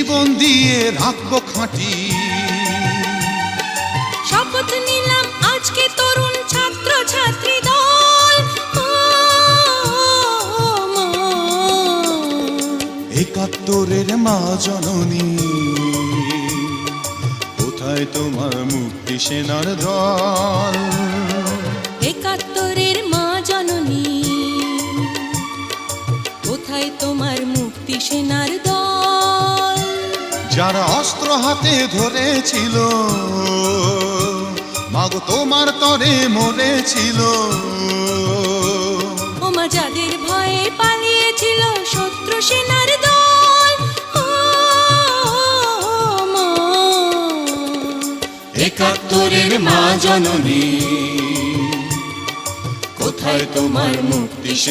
জীবন দিয়ে রাখবো খাঁটি। শপথ নিলাম আজকে তরুণ ছাত্র ছাত্রী দল, একাত্তরের মা জননী, কোথায় তোমার মুক্তি সেনার দল? একাত্তরের মা জননী, কোথায় তোমার মুক্তি সেনার দল? যারা অস্ত্র হাতে ধরেছিল, মাগো তোমার তরে মরেছিল। ওমা যাদের ভয়ে পালিয়েছিল শত্রু সেনার দল, একাত্তরের মা জননী, কোথায় তোমার মুক্তি